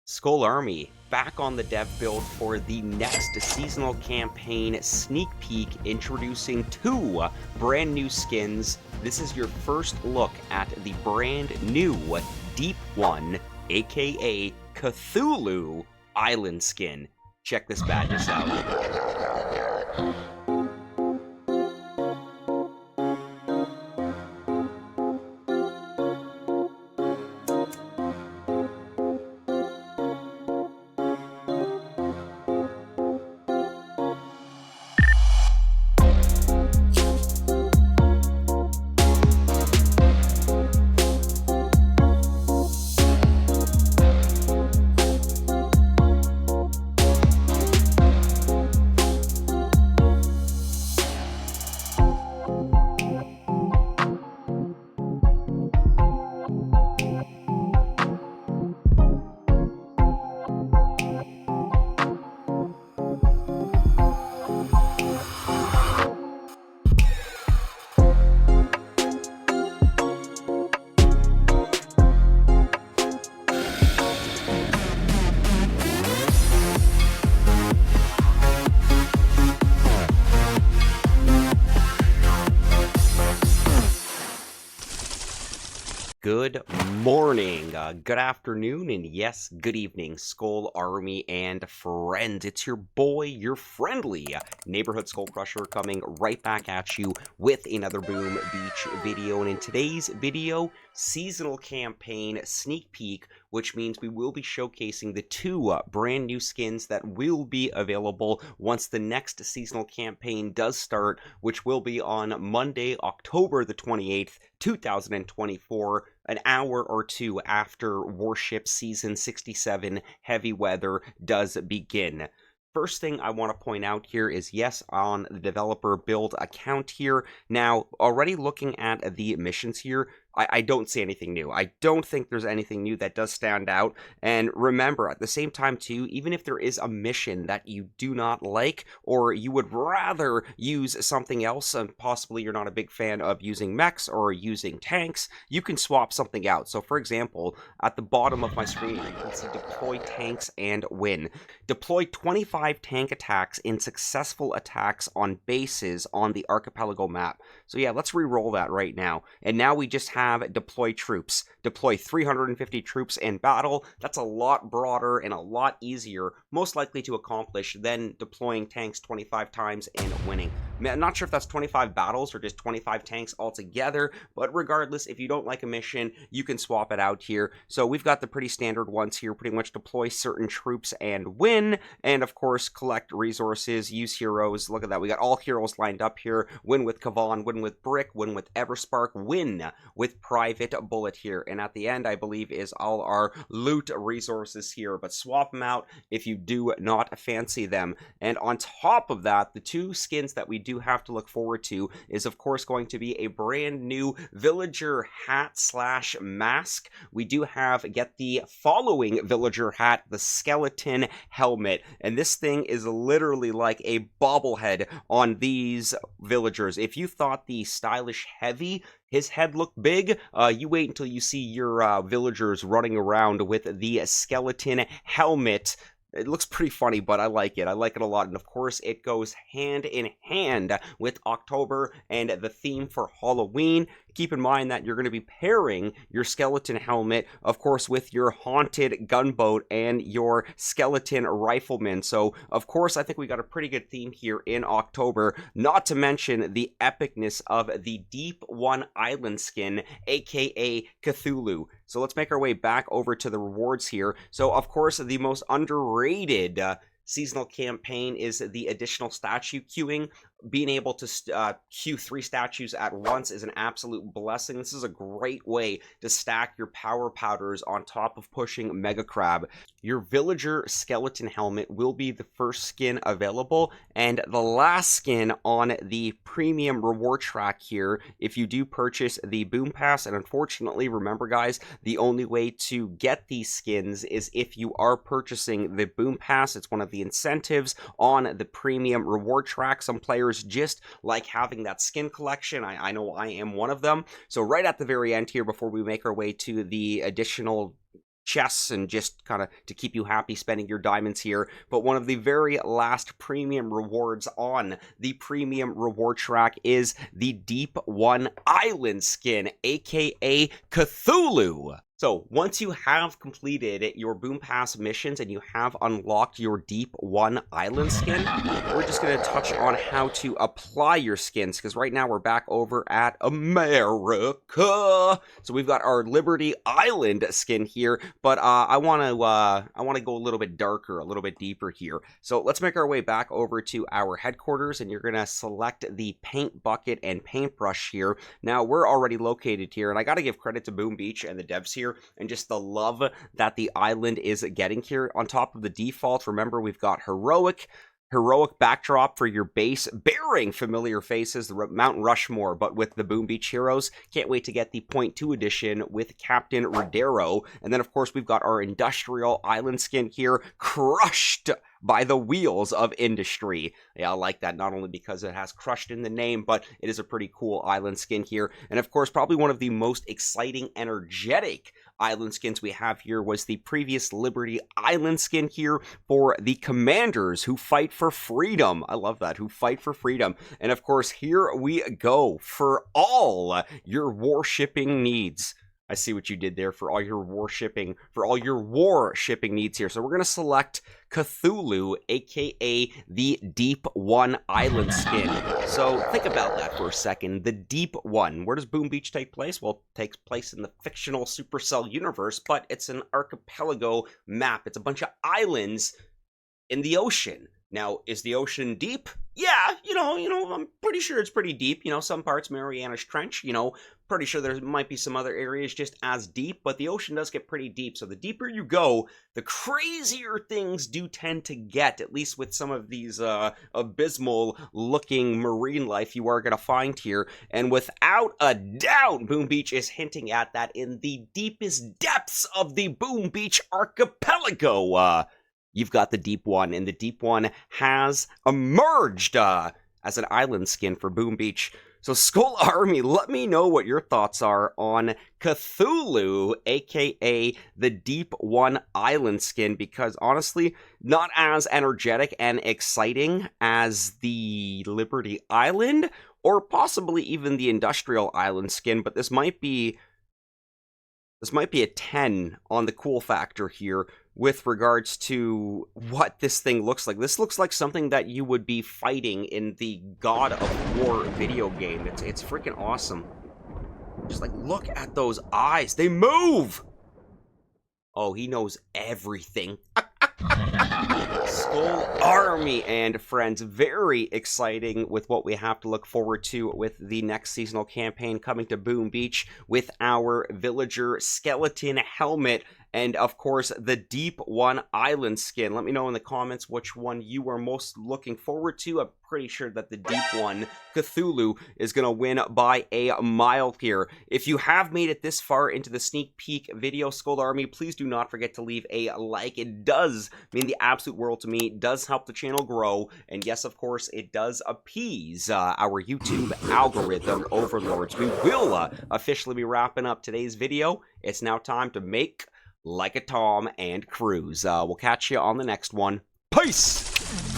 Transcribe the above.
Skull Army back on the dev build for the next seasonal campaign sneak peek, introducing two brand new skins. This is your first look at the brand new Deep One, aka Cthulhu Island skin. Check this badness out. Good morning, good afternoon, and yes, good evening, Skull Army and friends. It's your boy, your friendly neighborhood SkullCrusher, coming right back at you with another Boom Beach video. And in today's video, seasonal campaign sneak peek, which means we will be showcasing the two brand new skins that will be available once the next seasonal campaign does start, which will be on Monday, October the 28th, 2024, an hour or two after Warship Season 67 Heavy Weather does begin. First thing I want to point out here is, yes, on the developer build account here. Now, already looking at the missions here, I don't see anything new. I don't think there's anything new that does stand out. And remember, at the same time, too, even if there is a mission that you do not like, or you would rather use something else, and possibly you're not a big fan of using mechs or using tanks, you can swap something out. So, for example, at the bottom of my screen, you can see deploy tanks and win. Deploy 25 tank attacks in successful attacks on bases on the archipelago map. So yeah, let's re-roll that right now. And now we just have deploy troops. Deploy 350 troops in battle. That's a lot broader and a lot easier, most likely to accomplish, than deploying tanks 25 times and winning. I'm not sure if that's 25 battles or just 25 tanks altogether, but regardless, if you don't like a mission, you can swap it out here. So we've got the pretty standard ones here, pretty much deploy certain troops and win, and of course collect resources, use heroes. Look at that, we got all heroes lined up here. Win with Kavan, win with Brick, win with Everspark, win with Private Bullet here, and at the end I believe is all our loot resources here, but swap them out if you do not fancy them. And on top of that, the two skins that we do have to look forward to is of course going to be a brand new villager hat slash mask. We do have get the following villager hat, the skeleton helmet, and this thing is literally like a bobblehead on these villagers. If you thought the stylish heavy his head looked big, you wait until you see your villagers running around with the skeleton helmet. It looks pretty funny, but I like it. I like it a lot. And of course, it goes hand in hand with October and the theme for Halloween. Keep in mind that you're going to be pairing your skeleton helmet, of course, with your haunted gunboat and your skeleton rifleman. So, of course, I think we got a pretty good theme here in October, not to mention the epicness of the Deep One Island skin, aka Cthulhu. So let's make our way back over to the rewards here. So, of course, the most underrated seasonal campaign is the additional statue queuing. Being able to queue 3 statues at once is an absolute blessing. This is a great way to stack your power powders on top of pushing Mega Crab. Your villager skeleton helmet will be the first skin available, and the last skin on the premium reward track here if you do purchase the Boom Pass. And unfortunately, remember guys, the only way to get these skins is if you are purchasing the Boom Pass. It's one of the incentives on the premium reward track. Some players just like having that skin collection. I know I am one of them. So right at the very end here, before we make our way to the additional chests and just kind of to keep you happy spending your diamonds here. But one of the very last premium rewards on the premium reward track is the Deep One Island skin, aka Cthulhu. So, once you have completed your Boom Pass missions and you have unlocked your Deep One Island skin, we're just going to touch on how to apply your skins, because right now we're back over at America. So we've got our Liberty Island skin here, but I want to go a little bit darker, a little bit deeper here. So let's make our way back over to our headquarters, and you're going to select the paint bucket and paintbrush here. Now, we're already located here, and I got to give credit to Boom Beach and the devs here, and just the love that the island is getting here. On top of the default, remember, we've got heroic backdrop for your base, bearing familiar faces, the Mount Rushmore, but with the Boom Beach heroes. Can't wait to get the .2 edition with Captain Rodero. And then, of course, we've got our industrial island skin here, crushed by the wheels of industry. Yeah, I like that, not only because it has crushed in the name, but it is a pretty cool island skin here. And of course, probably one of the most exciting, energetic island skins we have here was the previous Liberty Island skin here for the commanders who fight for freedom. I love that, who fight for freedom. And of course, here we go for all your warshipping needs. I see what you did there, for all your war shipping needs here. So we're going to select Cthulhu, aka the Deep One Island skin. So think about that for a second. The Deep One. Where does Boom Beach take place? Well, it takes place in the fictional Supercell universe, but it's an archipelago map. It's a bunch of islands in the ocean. Now, is the ocean deep? Yeah, you know, I'm pretty sure it's pretty deep. You know, some parts, Mariana's Trench, pretty sure there might be some other areas just as deep, but the ocean does get pretty deep. So the deeper you go, the crazier things do tend to get, at least with some of these abysmal looking marine life you are going to find here. And without a doubt, Boom Beach is hinting at that in the deepest depths of the Boom Beach archipelago. You've got the Deep One, and the Deep One has emerged as an island skin for Boom Beach. So Skull Army, let me know what your thoughts are on Cthulhu, aka the Deep One Island skin, because honestly, not as energetic and exciting as the Liberty Island, or possibly even the Industrial Island skin, but this might be a 10 on the cool factor here with regards to what this thing looks like. This looks like something that you would be fighting in the God of War video game. It's freaking awesome. Just like, look at those eyes. They move! Oh, he knows everything. Skull Army and friends, very exciting with what we have to look forward to with the next seasonal campaign coming to Boom Beach with our villager skeleton helmet and of course the Deep One Island skin. Let me know in the comments which one you are most looking forward to. I'm pretty sure that the Deep One, Cthulhu, is going to win by a mile here. If you have made it this far into the sneak peek video, Skull Army, please do not forget to leave a like. It does mean the absolute world to me. It does help the channel grow. And yes, of course, it does appease our YouTube algorithm overlords. We will officially be wrapping up today's video. It's now time to make like a Tom and cruise. We'll catch you on the next one. Peace!